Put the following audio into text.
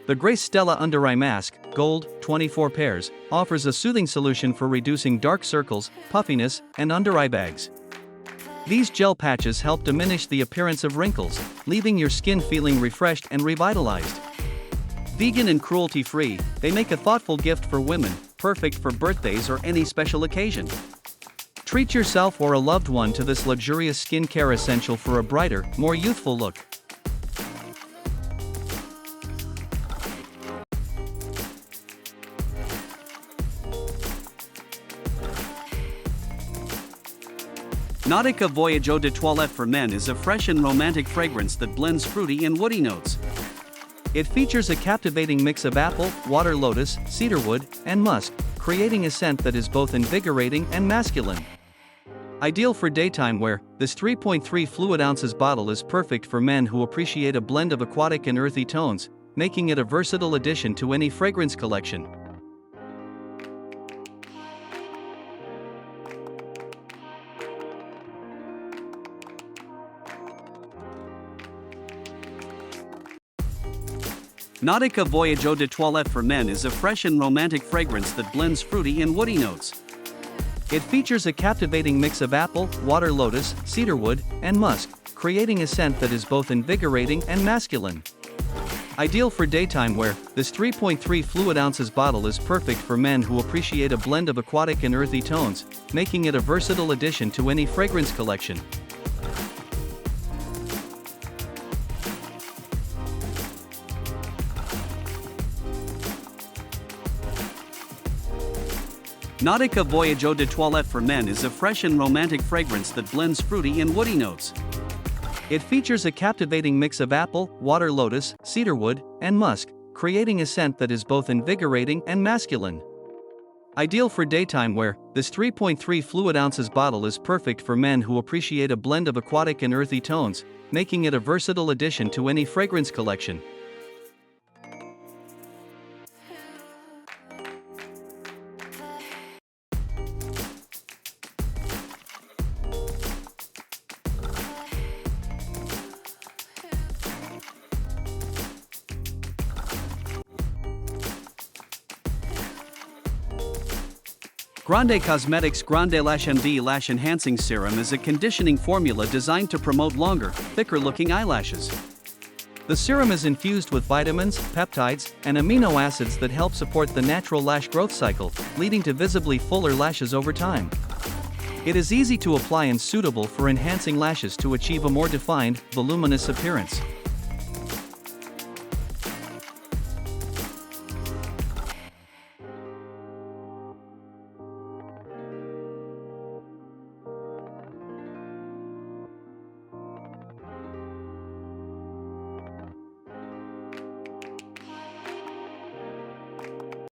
The Grace Stella Under Eye Mask, Gold, 24 pairs, offers a soothing solution for reducing dark circles, puffiness, and under-eye bags. These gel patches help diminish the appearance of wrinkles, leaving your skin feeling refreshed and revitalized. Vegan and cruelty-free, they make a thoughtful gift for women, perfect for birthdays or any special occasion. Treat yourself or a loved one to this luxurious skincare essential for a brighter, more youthful look. Nautica Voyage Eau de Toilette for Men is a fresh and romantic fragrance that blends fruity and woody notes. It features a captivating mix of apple, water lotus, cedarwood, and musk, creating a scent that is both invigorating and masculine. Ideal for daytime wear, this 3.3 fluid ounces bottle is perfect for men who appreciate a blend of aquatic and earthy tones, making it a versatile addition to any fragrance collection. Nautica Voyage Eau de Toilette for Men is a fresh and romantic fragrance that blends fruity and woody notes. It features a captivating mix of apple, water lotus, cedarwood, and musk, creating a scent that is both invigorating and masculine. Ideal for daytime wear, this 3.3 fluid ounces bottle is perfect for men who appreciate a blend of aquatic and earthy tones, making it a versatile addition to any fragrance collection. Nautica Voyage Eau de Toilette for Men is a fresh and romantic fragrance that blends fruity and woody notes. It features a captivating mix of apple, water lotus, cedarwood, and musk, creating a scent that is both invigorating and masculine. Ideal for daytime wear, this 3.3 fluid ounces bottle is perfect for men who appreciate a blend of aquatic and earthy tones, making it a versatile addition to any fragrance collection. Grande Cosmetics GrandeLASH-MD Lash Enhancing Serum is a conditioning formula designed to promote longer, thicker-looking eyelashes. The serum is infused with vitamins, peptides, and amino acids that help support the natural lash growth cycle, leading to visibly fuller lashes over time. It is easy to apply and suitable for enhancing lashes to achieve a more defined, voluminous appearance.